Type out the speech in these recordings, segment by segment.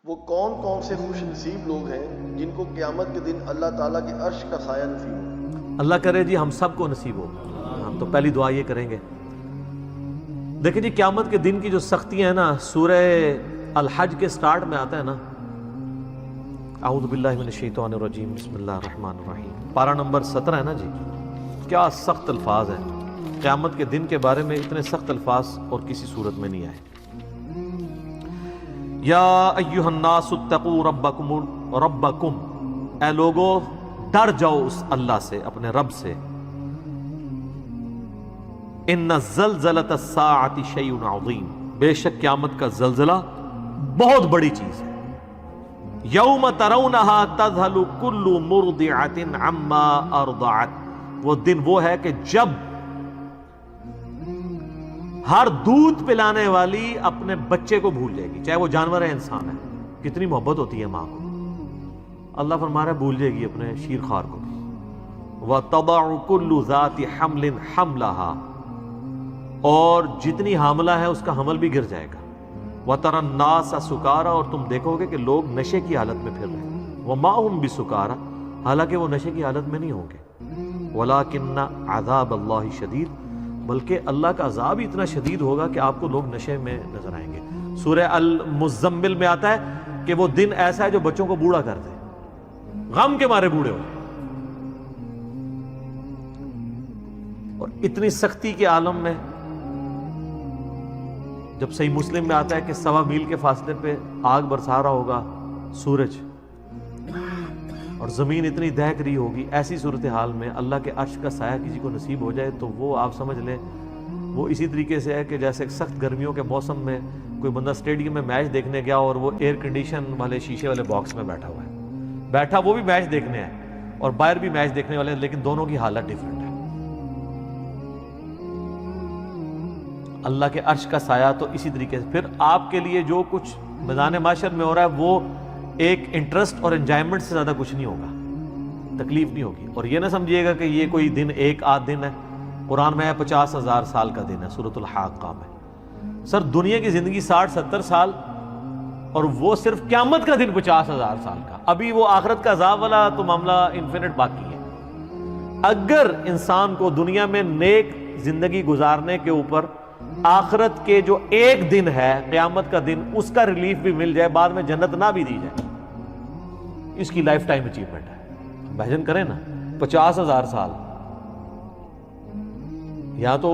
وہ کون کون سے خوش نصیب لوگ ہیں جن کو قیامت کے دن اللہ تعالیٰ کے عرش کا سایہ نصیب ہو؟ اللہ کرے جی ہم سب کو نصیب ہو. ہم تو پہلی دعا یہ کریں گے. دیکھیں جی قیامت کے دن کی جو سختیاں ہیں نا، سورہ الحج کے سٹارٹ میں آتا ہے نا، اعوذ باللہ من الشیطان الرجیم بسم اللہ الرحمن الرحیم، پارہ نمبر 17 ہے نا جی. کیا سخت الفاظ ہیں. قیامت کے دن کے بارے میں اتنے سخت الفاظ اور کسی صورت میں نہیں آئے. یا ایھا الناس اتقوا ربکم، اے لوگو ڈر جاؤ اس اللہ سے، اپنے رب سے. ان زلزلۃ الساعۃ شیء عظیم، بے شک قیامت کا زلزلہ بہت بڑی چیز ہے. یوم ترونھا تذہل کل مرضعۃ عما ارضعت، وہ دن وہ ہے کہ جب ہر دودھ پلانے والی اپنے بچے کو بھول جائے گی، چاہے وہ جانور ہے انسان ہے. کتنی محبت ہوتی ہے ماں کو. اللہ فرما رہا ہے بھول جائے گی اپنے شیر خوار کو. وَتَضَعُ كُلُّ ذَاتِ حَمْلٍ حَمْلَهَا، اور جتنی حاملہ ہے اس کا حمل بھی گر جائے گا. وَتَرَى النَّاسَ سُكَارَى، اور تم دیکھو گے کہ لوگ نشے کی حالت میں پھر رہے ہیں. وَمَا هُمْ بِسُكَارَى، حالانکہ وہ نشے کی حالت میں نہیں ہوں گے. وَلَكِنَّ عَذَابَ اللَّهِ شَدِيدٌ، بلکہ اللہ کا عذاب اتنا شدید ہوگا کہ آپ کو لوگ نشے میں نظر آئیں گے. سورہ المزمل میں آتا ہے کہ وہ دن ایسا ہے جو بچوں کو بوڑھا کر دے، غم کے مارے بوڑھے ہو. اور اتنی سختی کے عالم میں جب صحیح مسلم میں آتا ہے کہ 1.25 میل کے فاصلے پہ آگ برسا رہا ہوگا سورج، اور زمین اتنی دہک رہی ہوگی، ایسی صورتحال میں اللہ کے عرش کا سایہ کسی کو نصیب ہو جائے تو وہ آپ سمجھ لیں وہ اسی طریقے سے ہے کہ جیسے ایک سخت گرمیوں کے موسم میں کوئی بندہ اسٹیڈیم میں میچ دیکھنے گیا اور وہ ایئر کنڈیشن والے شیشے والے باکس میں بیٹھا ہوا ہے. بیٹھا وہ بھی میچ دیکھنے ہے اور باہر بھی میچ دیکھنے والے ہیں، لیکن دونوں کی حالت ڈیفرنٹ ہے. اللہ کے عرش کا سایہ تو اسی طریقے سے پھر آپ کے لیے جو کچھ میدان معاشر میں ہو رہا ہے وہ ایک انٹرسٹ اور انجوائمنٹ سے زیادہ کچھ نہیں ہوگا، تکلیف نہیں ہوگی. اور یہ نہ سمجھیے گا کہ یہ کوئی دن ایک آدھ دن ہے. قرآن میں ہے 50,000 سال کا دن ہے، سورۃ الحاقہ میں. سر دنیا کی زندگی 60-70 سال، اور وہ صرف قیامت کا دن 50,000 سال کا. ابھی وہ آخرت کا عذاب والا تو معاملہ انفینٹ باقی ہے. اگر انسان کو دنیا میں نیک زندگی گزارنے کے اوپر آخرت کے جو ایک دن ہے قیامت کا دن، اس کا ریلیف بھی مل جائے، بعد میں جنت نہ بھی دی جائے، اس کی لائف ٹائم اچیومنٹ ہے. امیجن کریں نا 50,000 سال، یا تو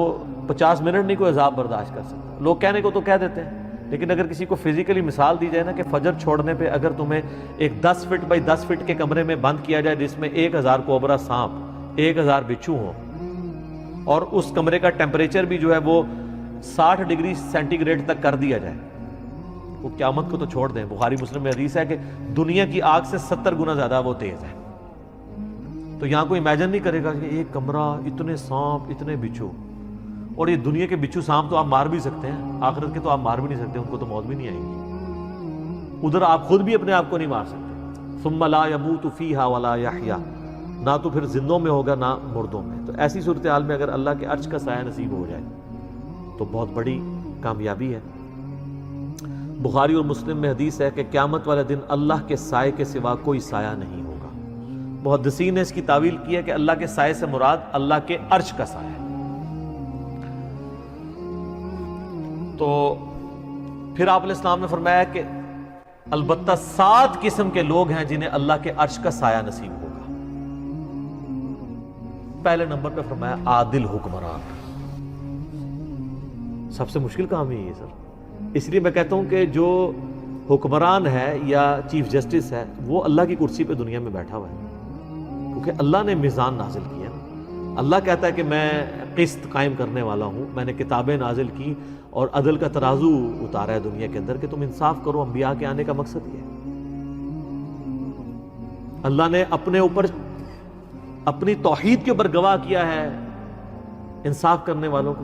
50 منٹ نہیں کوئی عذاب برداشت کر سکتا. لوگ کہنے کو تو کہہ دیتے ہیں، لیکن اگر کسی کو فزیکلی مثال دی جائے نا کہ فجر چھوڑنے پہ اگر تمہیں ایک 10 فٹ بائی 10 فٹ کے کمرے میں بند کیا جائے جس میں 1000 کوبرا سانپ، 1000 بچھو ہوں، اور اس کمرے کا ٹیمپریچر بھی جو ہے وہ 60 ڈگری سینٹی گریڈ تک کر دیا جائے، وہ قیامت کو تو چھوڑ دیں. بخاری مسلم میں حدیث ہے کہ دنیا کی آگ سے 70 گنا زیادہ وہ تیز ہے. تو یہاں کوئی امیجن نہیں کرے گا کہ ایک کمرہ، اتنے سانپ، اتنے بچھو. اور یہ دنیا کے بچھو سانپ تو آپ مار بھی سکتے ہیں، آخرت کے تو آپ مار بھی نہیں سکتے، ان کو تو موت بھی نہیں آئے گی. ادھر آپ خود بھی اپنے آپ کو نہیں مار سکتے. ثم لا يموت فيها ولا يحيى، نہ تو پھر زندوں میں ہوگا نہ مردوں میں. تو ایسی صورتحال میں اگر اللہ کے عرش کا سایہ نصیب ہو جائے تو بہت بڑی کامیابی ہے. بخاری اور مسلم میں حدیث ہے کہ قیامت والے دن اللہ کے سائے کے سوا کوئی سایہ نہیں ہوگا. محدثین نے اس کی تعویل کی ہے کہ اللہ کے سائے سے مراد اللہ کے عرش کا سایہ ہے. تو پھر آپ علیہ السلام نے فرمایا کہ البتہ 7 قسم کے لوگ ہیں جنہیں اللہ کے عرش کا سایہ نصیب ہوگا. پہلے نمبر پہ فرمایا عادل حکمران. سب سے مشکل کام ہی ہے سر. اس لیے میں کہتا ہوں کہ جو حکمران ہے یا چیف جسٹس ہے وہ اللہ کی کرسی پہ دنیا میں بیٹھا ہوا ہے، کیونکہ اللہ نے میزان نازل کیا ہے. اللہ کہتا ہے کہ میں قسط قائم کرنے والا ہوں، میں نے کتابیں نازل کی اور عدل کا ترازو اتارا ہے دنیا کے اندر کہ تم انصاف کرو. انبیاء کے آنے کا مقصد یہ ہے. اللہ نے اپنے اوپر اپنی توحید کے اوپر گواہ کیا ہے انصاف کرنے والوں کو.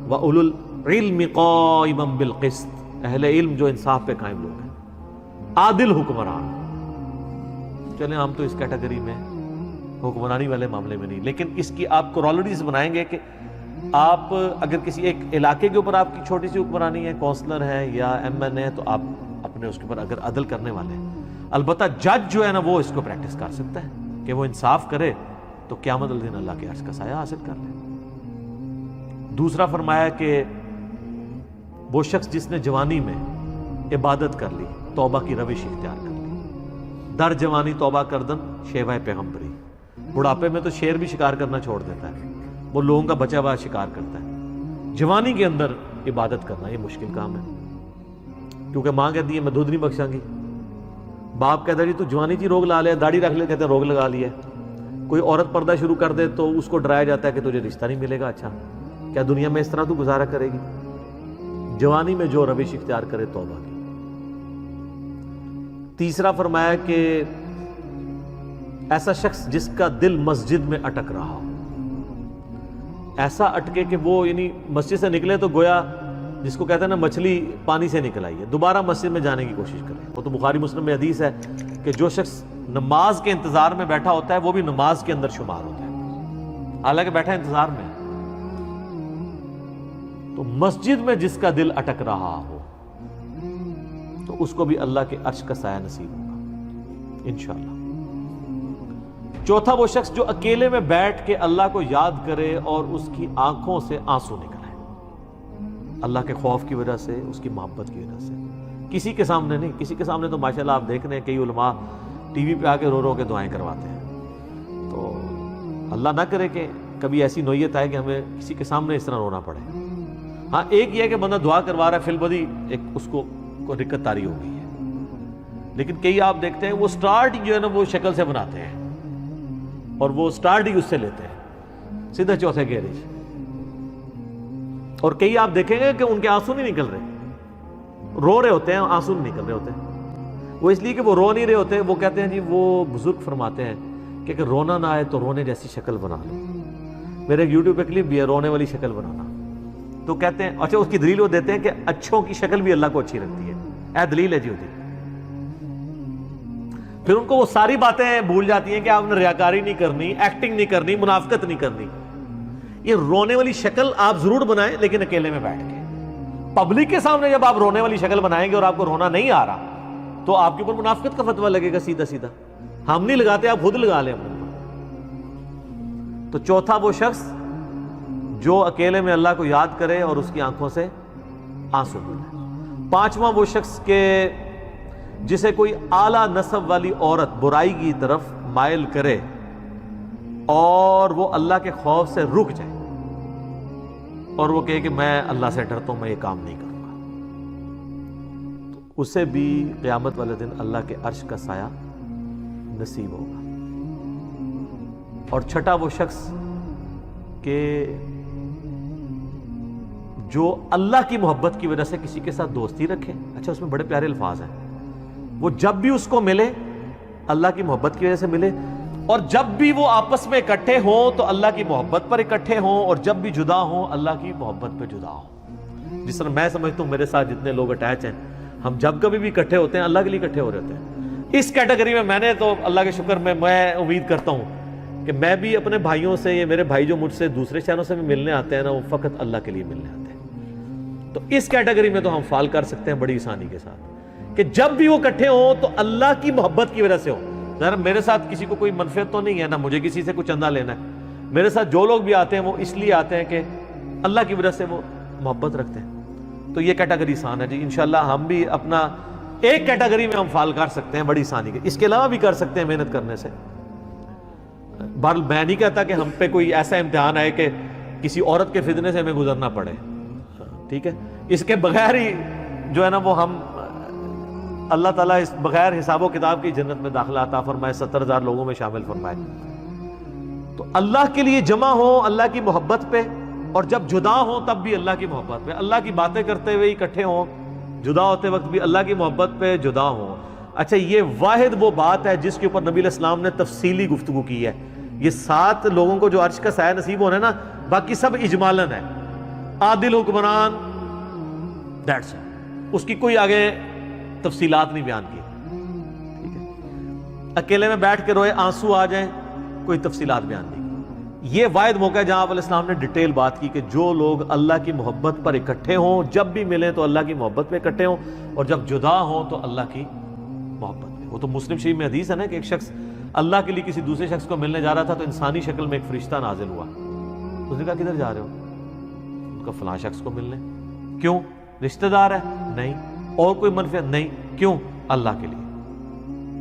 وَأُولُو الْعِلْمِ قَائِمًا بِالْقِسْطِ، اہل علم جو انصاف پہ قائم لوگ ہیں. عادل حکمران. چلیں ہم تو اس کیٹیگری میں حکمرانی والے معاملے میں نہیں، لیکن اس کی آپ کورالریز بنائیں گے کہ آپ اگر کسی ایک علاقے کے اوپر آپ کی چھوٹی سی حکمرانی ہے، کونسلر ہے یا ایم این اے، تو آپ اپنے اپنے اس کے اوپر اگر عدل کرنے والے ہیں. البتہ جج جو ہے نا وہ اس کو پریکٹس کر سکتا ہے کہ وہ انصاف کرے تو قیامت والے دن اللہ کے عرش کا سایہ حاصل کر لے. دوسرا فرمایا کہ وہ شخص جس نے جوانی میں عبادت کر لی, توبہ کی روش اختیار کر لی, در جوانی توبہ کردن شیوہ پیغمبری, بڑھاپے میں تو شیر بھی شکار کرنا چھوڑ دیتا ہے, وہ لوگوں کا بچا ہوا شکار کرتا ہے. جوانی کے اندر عبادت کرنا یہ مشکل کام ہے, کیونکہ ماں کہتی ہے میں دودھ نہیں بخشاں گی, باپ کہتا ہے جی تو جوانی جی روگ لا لے, داڑھی رکھ لے, کہتے ہیں روگ لگا لیا. کوئی عورت پردہ شروع کر دے تو اس کو ڈرایا جاتا ہے کہ تجھے رشتہ نہیں ملے گا. اچھا کیا دنیا میں اس طرح تو گزارا کرے گی؟ جوانی میں جو روش اختیار کرے توبہ کی. تیسرا فرمایا کہ ایسا شخص جس کا دل مسجد میں اٹک رہا ہو, ایسا اٹکے کہ وہ یعنی مسجد سے نکلے تو گویا جس کو کہتے ہیں نا مچھلی پانی سے نکل آئی ہے, دوبارہ مسجد میں جانے کی کوشش کرے. وہ تو بخاری مسلم میں حدیث ہے کہ جو شخص نماز کے انتظار میں بیٹھا ہوتا ہے وہ بھی نماز کے اندر شمار ہوتا ہے, حالانکہ بیٹھا انتظار میں. تو مسجد میں جس کا دل اٹک رہا ہو تو اس کو بھی اللہ کے عرش کا سایہ نصیب ہوگا انشاءاللہ. چوتھا وہ شخص جو اکیلے میں بیٹھ کے اللہ کو یاد کرے اور اس کی آنکھوں سے آنسو نکلے, اللہ کے خوف کی وجہ سے, اس کی محبت کی وجہ سے, کسی کے سامنے نہیں. کسی کے سامنے تو ماشاءاللہ آپ دیکھ رہے ہیں کئی علماء ٹی وی پہ آ کے رو رو کے دعائیں کرواتے ہیں. تو اللہ نہ کرے کہ کبھی ایسی نوعیت آئے کہ ہمیں کسی کے سامنے اس طرح رونا پڑے. ہاں ایک یہ ہے کہ بندہ دعا کروا رہا ہے, فی البدی ایک اس کو دقت تاری ہو گئی ہے, لیکن کئی آپ دیکھتے ہیں وہ سٹارٹ جو ہے نا وہ شکل سے بناتے ہیں اور وہ سٹارٹ ہی اس سے لیتے ہیں سیدھا چوتھے گیرج. اور کئی آپ دیکھیں گے کہ ان کے آنسو نہیں نکل رہے, رو رہے ہوتے ہیں, آنسو نہیں نکل رہے ہوتے. وہ اس لیے کہ وہ رو نہیں رہے ہوتے. وہ کہتے ہیں جی وہ بزرگ فرماتے ہیں کہ اگر رونا نہ آئے تو رونے جیسی شکل بنا لو. میرے ایک یوٹیوب پہ کلپ بھی ہے رونے والی شکل بنانا. تو کہتے ہیں اچھا اس کی دلیل وہ دیتے ہیں کہ اچھوں کی شکل بھی اللہ کو اچھی لگتی ہے. اے دلیل ہے جی ہوتی. پھر ان کو وہ ساری باتیں بھول جاتی ہیں کہ آپ نے ریاکاری نہیں کرنی, ایکٹنگ نہیں کرنی, منافقت نہیں کرنی. یہ رونے والی شکل آپ ضرور بنائیں لیکن اکیلے میں بیٹھ کے. پبلک کے سامنے جب آپ رونے والی شکل بنائیں گے اور آپ کو رونا نہیں آ رہا تو آپ کے اوپر منافقت کا فتویٰ لگے گا سیدھا سیدھا. ہم نہیں لگاتے, آپ خود لگا لیں اپنے اوپر. تو چوتھا وہ شخص جو اکیلے میں اللہ کو یاد کرے اور اس کی آنکھوں سے آنسو نکلے. پانچواں وہ شخص کہ جسے کوئی اعلیٰ نسب والی عورت برائی کی طرف مائل کرے اور وہ اللہ کے خوف سے رک جائے اور وہ کہے کہ میں اللہ سے ڈرتا ہوں, میں یہ کام نہیں کروں گا, تو اسے بھی قیامت والے دن اللہ کے عرش کا سایہ نصیب ہوگا. اور چھٹا وہ شخص کہ جو اللہ کی محبت کی وجہ سے کسی کے ساتھ دوستی رکھے. اچھا اس میں بڑے پیارے الفاظ ہیں. وہ جب بھی اس کو ملے اللہ کی محبت کی وجہ سے ملے, اور جب بھی وہ آپس میں اکٹھے ہوں تو اللہ کی محبت پر اکٹھے ہوں, اور جب بھی جدا ہوں اللہ کی محبت پہ جدا ہوں. جس طرح میں سمجھتا ہوں میرے ساتھ جتنے لوگ اٹیچ ہیں, ہم جب کبھی بھی اکٹھے ہوتے ہیں اللہ کے لیے اکٹھے ہو رہے ہوتے ہیں. اس کیٹیگری میں نے تو اللہ کے شکر میں امید کرتا ہوں کہ میں بھی اپنے بھائیوں سے, یہ میرے بھائی جو مجھ سے دوسرے شہروں سے بھی ملنے آتے ہیں نا, وہ فقط اللہ کے لیے ملنے آتے ہیں. تو اس کیٹیگری میں تو ہم فال کر سکتے ہیں بڑی آسانی کے ساتھ کہ جب بھی وہ اکٹھے ہوں تو اللہ کی محبت کی وجہ سے ہوں. ذرا میرے ساتھ کسی کو کوئی منفعت تو نہیں ہے, نہ مجھے کسی سے کچھ چندہ لینا ہے. میرے ساتھ جو لوگ بھی آتے ہیں وہ اس لیے آتے ہیں کہ اللہ کی وجہ سے وہ محبت رکھتے ہیں. تو یہ کیٹیگری آسان ہے جی. انشاءاللہ ہم بھی اپنا ایک کیٹیگری میں ہم فال کر سکتے ہیں بڑی آسانی کے. اس کے علاوہ بھی کر سکتے ہیں محنت کرنے سے. بہرحال میں نہیں کہتا کہ ہم پہ کوئی ایسا امتحان آئے کہ کسی عورت کے فتنے سے ہمیں گزرنا پڑے, ٹھیک ہے. اس کے بغیر ہی جو ہے نا وہ ہم اللہ تعالیٰ اس بغیر حساب و کتاب کی جنت میں داخلہ عطا فرمائے, 70,000 لوگوں میں شامل فرمائے. تو اللہ کے لیے جمع ہو اللہ کی محبت پہ, اور جب جدا ہوں تب بھی اللہ کی محبت پہ. اللہ کی باتیں کرتے ہوئے اکٹھے ہوں, جدا ہوتے وقت بھی اللہ کی محبت پہ جدا ہوں. اچھا یہ واحد وہ بات ہے جس کے اوپر نبی علیہ السلام نے تفصیلی گفتگو کی ہے. یہ 7 لوگوں کو جو عرش کا سایہ نصیب ہونا ہے نا, باقی سب اجمالاً ہے. عادل حکمران, دیٹس اٹ. اس کی کوئی آگے تفصیلات نہیں بیان کی, ٹھیک ہے. اکیلے میں بیٹھ کے روئے, آنسو آ جائیں, کوئی تفصیلات بیان نہیں کی. یہ واحد موقع ہے جہاں آپ علیہ السلام نے ڈیٹیل بات کی کہ جو لوگ اللہ کی محبت پر اکٹھے ہوں، جب بھی ملیں تو اللہ کی محبت پہ اکٹھے ہوں، اور جب جدا ہوں تو اللہ کی محبت پہ۔ وہ تو مسلم شریف میں حدیث ہے نا کہ ایک شخص اللہ کے لیے کسی دوسرے شخص کو ملنے جا رہا تھا تو انسانی شکل میں ایک فرشتہ نازل ہوا۔ اس نے کہا کدھر جا رہے ہو؟ ان کا فلاں شخص کو ملنے۔ کیوں؟ رشتہ دار ہے؟ نہیں۔ اور کوئی منفعت؟ نہیں۔ کیوں؟ اللہ کے لیے،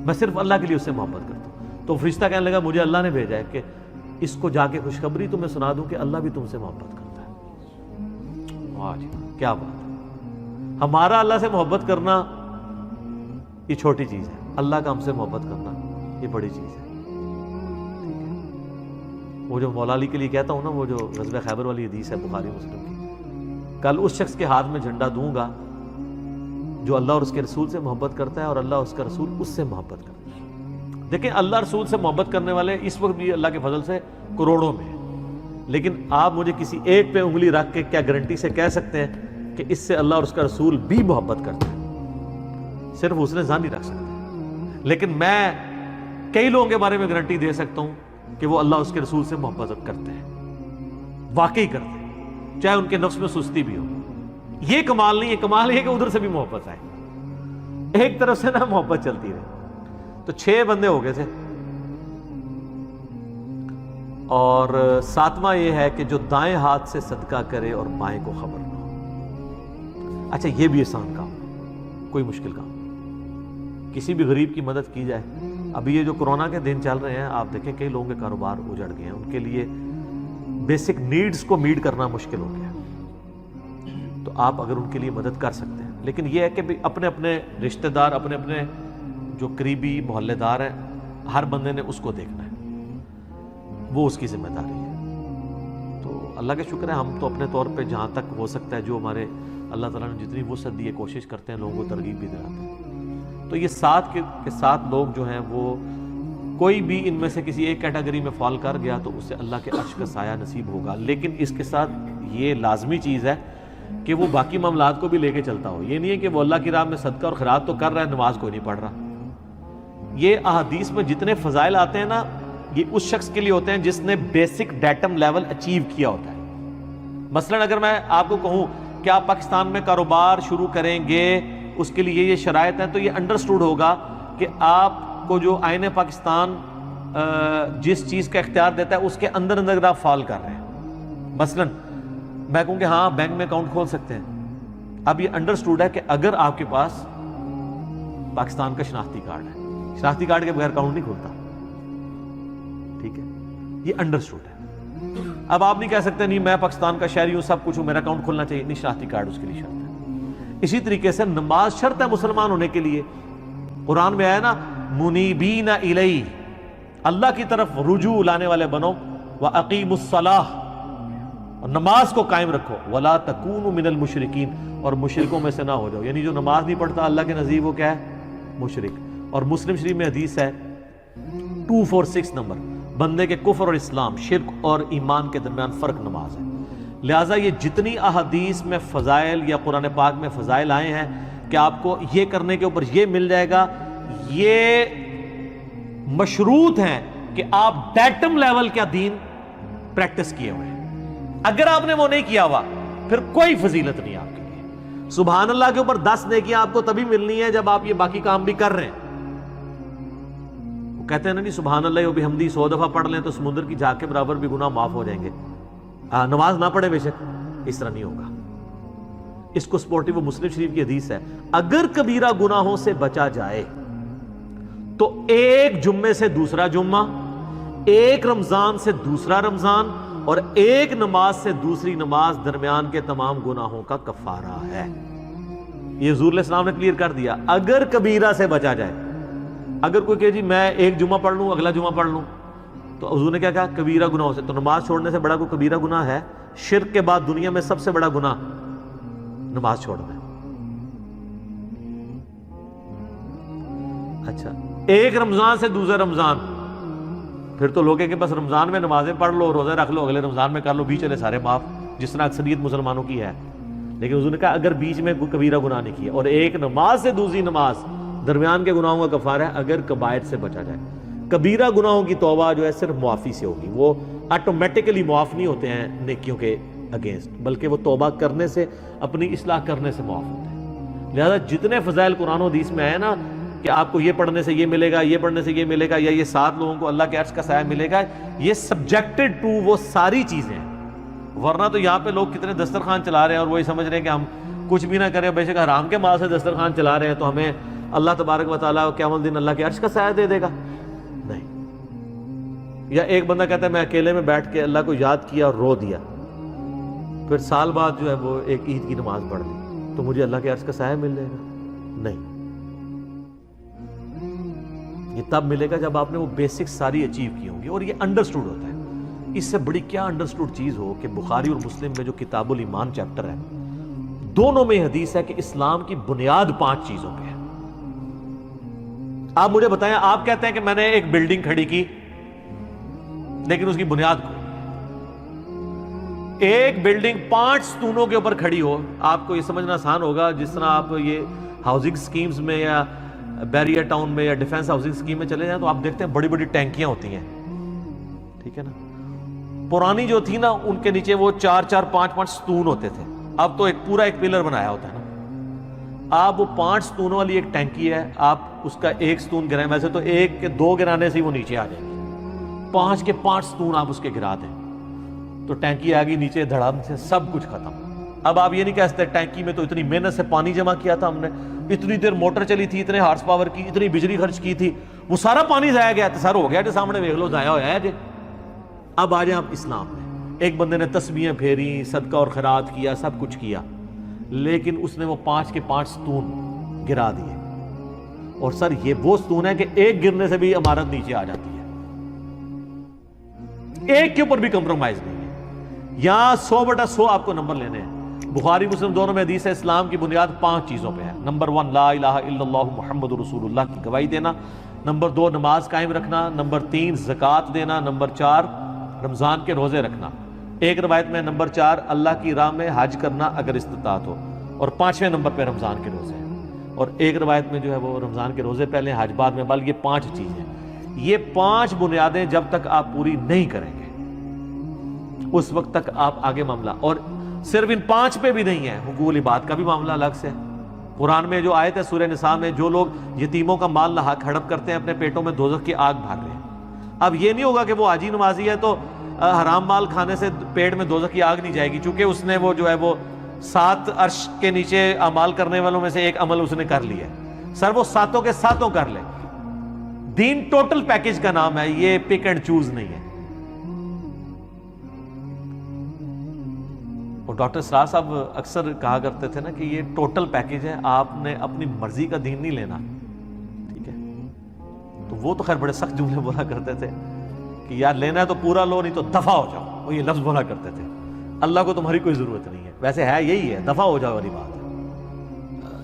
میں صرف اللہ کے لیے اس سے محبت کرتا ہوں۔ تو فرشتہ کہنے لگا مجھے اللہ نے بھیجا ہے کہ اس کو جا کے خوشخبری تمہیں سنا دوں کہ اللہ بھی تم سے محبت کرتا ہے۔ واہ جی، کیا بات ہے! ہمارا اللہ سے محبت کرنا یہ چھوٹی چیز ہے، اللہ کا ہم سے محبت کرنا یہ بڑی چیز ہے۔ ٹھیک ہے، وہ جو مولا علی کے لیے کہتا ہوں نا، وہ جو غزوہ خیبر والی حدیث ہے بخاری مسلم کی، کل اس شخص کے ہاتھ میں جھنڈا دوں گا جو اللہ اور اس کے رسول سے محبت کرتا ہے اور اللہ اور اس کا رسول اس سے محبت کرتا ہے۔ دیکھیں اللہ رسول سے محبت کرنے والے اس وقت بھی اللہ کے فضل سے کروڑوں میں ہیں، لیکن آپ مجھے کسی ایک پہ انگلی رکھ کے کیا گارنٹی سے کہہ سکتے ہیں کہ اس سے اللہ اور اس کا رسول بھی محبت کرتا ہے؟ صرف اس نے ظن نہیں رکھ سکتا، لیکن میں کئی لوگوں کے بارے میں گارنٹی دے سکتا ہوں کہ وہ اللہ اور اس کے رسول سے محبت کرتے ہیں، واقعی کرتے ہیں، چاہے ان کے نفس میں سستی بھی ہو۔ یہ کمال نہیں ہے، کمال یہ کہ ادھر سے بھی محبت آئے، ایک طرف سے نہ محبت چلتی رہے۔ تو 6 بندے ہو گئے تھے، اور 7واں یہ ہے کہ جو دائیں ہاتھ سے صدقہ کرے اور بائیں کو خبر نہ ہو۔ اچھا یہ بھی آسان کام، کوئی مشکل کام، کسی بھی غریب کی مدد کی جائے۔ ابھی یہ جو کورونا کے دن چل رہے ہیں، آپ دیکھیں کئی لوگوں کے کاروبار اجڑ گئے ہیں، ان کے لیے بیسک نیڈز کو میٹ کرنا مشکل ہو گیا، تو آپ اگر ان کے لیے مدد کر سکتے ہیں۔ لیکن یہ ہے کہ اپنے اپنے رشتہ دار، اپنے اپنے جو قریبی محلے دار ہیں، ہر بندے نے اس کو دیکھنا ہے، وہ اس کی ذمہ داری ہے۔ تو اللہ کا شکر ہے، ہم تو اپنے طور پہ جہاں تک ہو سکتا ہے، جو ہمارے اللہ تعالیٰ نے جتنی وسعت دی ہے، کوشش کرتے ہیں، لوگوں کو ترغیب بھی دلاتے ہیں۔ تو یہ 7 کے 7 لوگ جو ہیں، وہ کوئی بھی ان میں سے کسی ایک کیٹیگری میں فال کر گیا تو اسے اللہ کے عرش کا سایہ نصیب ہوگا۔ لیکن اس کے ساتھ یہ لازمی چیز ہے کہ وہ باقی معاملات کو بھی لے کے چلتا ہو۔ یہ نہیں ہے کہ وہ اللہ کی راہ میں صدقہ اور خیرات تو کر رہا ہے، نماز کوئی نہیں پڑھ رہا۔ یہ احادیث میں جتنے فضائل آتے ہیں نا، یہ اس شخص کے لیے ہوتے ہیں جس نے بیسک ڈیٹم لیول اچیو کیا ہوتا ہے۔ مثلا اگر میں آپ کو کہوں کہ آپ پاکستان میں کاروبار شروع کریں گے، اس کے لیے یہ شرائط ہیں، تو یہ انڈرسٹوڈ ہوگا کہ آپ کو جو آئین پاکستان جس چیز کا اختیار دیتا ہے، اس کے اندر اگر آپ فال کر رہے ہیں۔ مثلا میں کہوں کہ ہاں بینک میں اکاؤنٹ کھول سکتے ہیں، اب یہ انڈرسٹوڈ ہے کہ اگر آپ کے پاس پاکستان کا شناختی کارڈ ہے، شناختی کارڈ کے بغیر اکاؤنٹ نہیں کھولتا، ٹھیک ہے، یہ انڈرسٹوڈ ہے۔ اب آپ نہیں کہہ سکتے نہیں میں پاکستان کا شہری ہوں، سب کچھ ہوں، میرا اکاؤنٹ کھولنا چاہیے، نہیں، شناختی کارڈ اس کے لیے شرط ہے۔ اسی طریقے سے نماز شرط ہے مسلمان ہونے کے لیے، قرآن میں آیا نا منیبین الیہ، اللہ کی طرف رجوع لانے والے بنو، وَأَقِیمُوا الصَّلَاةَ، اور نماز کو قائم رکھو، وَلَا تَكُونُوا مِنَ الْمُشْرِكِينَ، اور مشرکوں میں سے نہ ہو جاؤ، یعنی جو نماز نہیں پڑھتا اللہ کے نزدیک وہ کیا ہے؟ مشرک۔ اور مسلم شریف میں حدیث ہے 246 نمبر، بندے کے کفر اور اسلام، شرک اور ایمان کے درمیان فرق نماز ہے۔ لہٰذا یہ جتنی احادیث میں فضائل یا قرآن پاک میں فضائل آئے ہیں کہ آپ کو یہ کرنے کے اوپر یہ مل جائے گا، یہ مشروط ہیں کہ آپ ڈیٹم لیول کا دین پریکٹس کیے ہوئے ہیں۔ اگر آپ نے وہ نہیں کیا ہوا پھر کوئی فضیلت نہیں آپ کے لیے۔ سبحان اللہ کے اوپر 10 نیکیاں آپ کو تبھی ملنی ہے جب آپ یہ باقی کام بھی کر رہے ہیں۔ وہ کہتے ہیں نا نہیں سبحان اللہ و بحمدہ 100 دفعہ پڑھ لیں تو سمندر کی جھاگ کے برابر بھی گناہ معاف ہو جائیں گے، نماز نہ پڑھے بے شک، اس طرح نہیں ہوگا۔ اس کو سپورٹیو مسلم شریف کی حدیث ہے، اگر کبیرہ گناہوں سے بچا جائے تو ایک جمعے سے دوسرا جمعہ، ایک رمضان سے دوسرا رمضان، اور ایک نماز سے دوسری نماز درمیان کے تمام گناہوں کا کفارہ ہے۔ یہ حضور علیہ السلام نے کلیئر کر دیا، اگر کبیرہ سے بچا جائے۔ اگر کوئی کہ جی میں ایک جمعہ پڑھ لوں اگلا جمعہ پڑھ لوں، تو حضور نے کیا کہا؟ کبیرہ گناہوں سے۔ تو نماز چھوڑنے سے بڑا کوئی کبیرہ گناہ ہے؟ شرک کے بعد دنیا میں سب سے بڑا گناہ نماز چھوڑنا ہے۔ اچھا، ایک رمضان سے دوسرا رمضان، پھر تو لوگ کہ بس رمضان میں نمازیں پڑھ لو، روزے رکھ لو، اگلے رمضان میں کر لو، بیچ چلے سارے معاف، جس طرح اکثریت مسلمانوں کی ہے۔ لیکن حضور نے کہا اگر بیچ میں کوئی کبیرہ گناہ نہیں کیا، اور ایک نماز سے دوسری نماز درمیان کے گناہوں کا کفارہ ہے اگر کبائر سے بچا جائے۔ کبیرہ گناہوں کی توبہ جو ہے صرف معافی سے ہوگی، وہ آٹومیٹکلی معاف نہیں ہوتے ہیں نیکیوں کے اگینسٹ، بلکہ وہ توبہ کرنے سے، اپنی اصلاح کرنے سے معاف ہوتے ہیں۔ لہذا جتنے فضائل قرآن و حدیث میں آئے نا کہ آپ کو یہ پڑھنے سے یہ ملے گا، یہ پڑھنے سے یہ ملے گا، یا یہ 7 لوگوں کو اللہ کے عرش کا سایہ ملے گا، یہ سبجیکٹڈ ٹو وہ ساری چیزیں ہیں۔ ورنہ تو یہاں پہ لوگ کتنے دسترخوان چلا رہے ہیں اور وہی سمجھ رہے ہیں کہ ہم کچھ بھی نہ کریں، بے شک حرام کے مال سے دسترخوان چلا رہے ہیں تو ہمیں اللہ تبارک و تعالیٰ قیامت الدین اللہ کے عرش کا سایہ دے دے گا۔ نہیں۔ یا ایک بندہ کہتا ہے میں اکیلے میں بیٹھ کے اللہ کو یاد کیا اور رو دیا، پھر سال بعد جو ہے وہ ایک عید کی نماز پڑھ لی تو مجھے اللہ کے عرش کا سایہ مل جائے گا؟ نہیں، یہ تب ملے گا جب آپ نے وہ بیسکس ساری اچیو کی ہوں گی، اور یہ انڈرسٹوڈ ہوتا ہے۔ اس سے بڑی کیا انڈرسٹوڈ چیز ہو کہ بخاری اور مسلم میں جو کتاب الایمان چیپٹر ہے، دونوں میں حدیث ہے کہ اسلام کی بنیاد 5 چیزوں پہ ہے۔ آپ مجھے بتائیں، آپ کہتے ہیں کہ میں نے ایک بلڈنگ کھڑی کی لیکن اس کی بنیاد کو، ایک بلڈنگ 5 ستونوں کے اوپر کھڑی ہو، آپ کو یہ سمجھنا آسان ہوگا جس طرح آپ یہ ہاؤسنگ سکیمز میں یا بیریئر ٹاؤن میں یا ڈیفنس ہاؤسنگ سکیم میں چلے جائیں تو آپ دیکھتے ہیں بڑی بڑی ٹینکیاں ہوتی ہیں، ٹھیک ہے نا۔ پرانی جو تھی نا ان کے نیچے وہ 4-4 5-5 ستون ہوتے تھے، اب تو ایک پورا ایک پلر بنایا ہوتا ہے نا۔ آپ وہ 5 ستونوں والی ایک ٹینکی ہے، آپ اس کا ایک ستون گرائیں، ویسے تو 1 کے 2 گرانے سے ہی وہ نیچے آ جائے گی، 5 کے 5 ستون آپ اس کے گرا دیں تو ٹینکی آگی نیچے دھڑام سے سب کچھ ختم۔ اب آپ یہ نہیں کہہ سکتے ٹینکی میں تو اتنی محنت سے پانی جمع کیا تھا ہم نے، اتنی دیر موٹر چلی تھی، اتنے ہارس پاور کی، اتنی بجلی خرچ کی تھی، وہ سارا پانی ضائع گیا، تو سر ہو گیا جو سامنے دیکھ لو ضائع ہوا ہے جی۔ اب آ جائیں آپ اسلام میں، ایک بندے نے تسبیحیں پھیری، صدقہ اور خیرات کیا، سب کچھ کیا، لیکن اس نے وہ 5 کے 5 ستون گرا دیے، اور سر یہ وہ ستون ہے کہ ایک گرنے سے بھی عمارت نیچے آ جاتی ہے، ایک کے اوپر بھی کمپرومائز نہیں ہے، یہاں 100/100 آپ کو نمبر لینے ہیں۔ بخاری مسلم دونوں میں حدیث ہے اسلام کی بنیاد 5 چیزوں پہ ہے۔ نمبر 1 لا الہ الا اللہ محمد رسول اللہ کی گواہی دینا، نمبر 2 نماز قائم رکھنا، نمبر 3 زکوٰۃ دینا، نمبر 4 رمضان کے روزے رکھنا، ایک روایت میں نمبر 4 اللہ کی راہ میں حج کرنا اگر استطاعت ہو، اور 5ویں نمبر پہ رمضان کے روزے ہیں، اور ایک روایت میں جو ہے وہ رمضان کے روزے پہلے حج بعد میں، بلکہ یہ 5 چیزیں، یہ 5 بنیادیں جب تک آپ پوری نہیں کریں گے اس وقت تک آپ آگے معاملہ، اور صرف ان 5 پہ بھی نہیں ہے، حقوق العباد کا بھی معاملہ الگ سے ہے۔ قرآن میں جو آیت ہے سورہ نساء میں، جو لوگ یتیموں کا مال ناحق ہڑپ کرتے ہیں اپنے پیٹوں میں دوزخ کی آگ بھر رہے ہیں۔ اب یہ نہیں ہوگا کہ وہ حاجی نمازی ہے تو حرام مال کھانے سے پیٹ میں دوزخ کی آگ نہیں جائے گی، چونکہ اس نے وہ جو ہے وہ 7 عرش کے نیچے اعمال کرنے والوں میں سے ایک عمل اس نے کر لیا ہے، سر وہ 7 کے 7 کر لے۔ دین ٹوٹل پیکج کا نام ہے، یہ پک اینڈ چوز نہیں ہے۔ اور ڈاکٹر سراج صاحب اکثر کہا کرتے تھے نا کہ یہ ٹوٹل پیکج ہے، آپ نے اپنی مرضی کا دین نہیں لینا، ٹھیک ہے۔ تو وہ تو خیر بڑے سخت جملے بولا کرتے تھے کہ یار لینا ہے تو پورا لو، نہیں تو دفع ہو جاؤ، وہ یہ لفظ بولا کرتے تھے۔ اللہ کو تمہاری کوئی ضرورت نہیں ہے، ویسے ہے یہی ہے، دفع ہو جاؤ والی بات ہے۔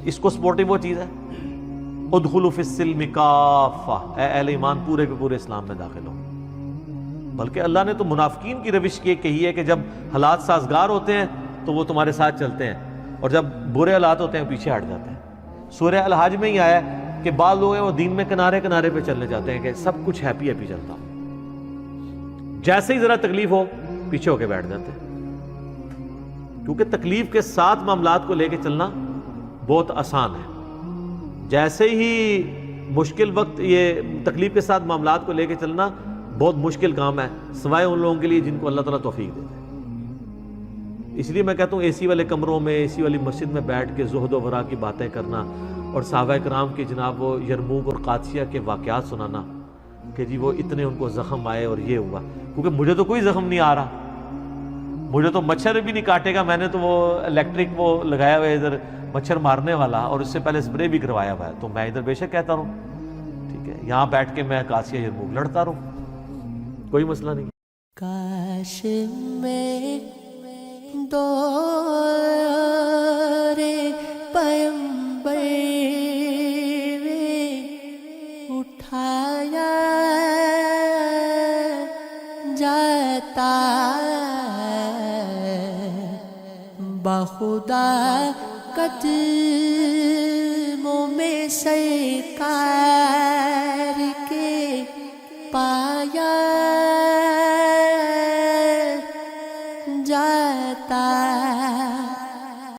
اس کو سپورٹنگ وہ چیز ہے ادخلوا فی السلم کافہ، اے اہل ایمان پورے کے پورے اسلام میں داخل ہو۔ بلکہ اللہ نے تو منافقین کی روش یہ کہی ہے کہ جب حالات سازگار ہوتے ہیں تو وہ تمہارے ساتھ چلتے ہیں، اور جب برے حالات ہوتے ہیں پیچھے ہٹ جاتے ہیں۔ سورہ الحج میں ہی آیا ہے کہ بعض لوگ ہیں وہ دین میں کنارے کنارے پہ چلنے جاتے ہیں کہ سب کچھ ہیپی ہیپی چلتا ہوں، جیسے ہی ذرا تکلیف ہو پیچھے ہو کے بیٹھ جاتے ہیں، کیونکہ تکلیف کے ساتھ معاملات کو لے کے چلنا بہت آسان ہے، جیسے ہی مشکل وقت یہ تکلیف کے ساتھ معاملات کو لے کے چلنا بہت مشکل کام ہے، سوائے ان لوگوں کے لیے جن کو اللہ تعالیٰ توفیق دیتے ہیں۔ اس لیے میں کہتا ہوں اے سی والے کمروں میں، اے سی والی مسجد میں بیٹھ کے زہد و ورا کی باتیں کرنا، اور صحابہ کرام کے جناب وہ یرموک اور قادسیہ کے واقعات سنانا کہ جی وہ اتنے ان کو زخم آئے اور یہ ہوا، کیونکہ مجھے تو کوئی زخم نہیں آ رہا، مجھے تو مچھر بھی نہیں کاٹے گا، میں نے تو وہ الیکٹرک وہ لگایا ہوا ہے ادھر مچھر مارنے والا، اور اس سے پہلے اسپرے بھی کروایا ہوا ہے، تو میں ادھر بے شک کہتا رہوں، ٹھیک ہے، یہاں بیٹھ کے میں قادسیہ یرموک لڑتا رہوں، کوئی مسئلہ نہیں۔ کاش میں دور پیمبر اٹھایا جاتا بخدا قدموں میں سرکار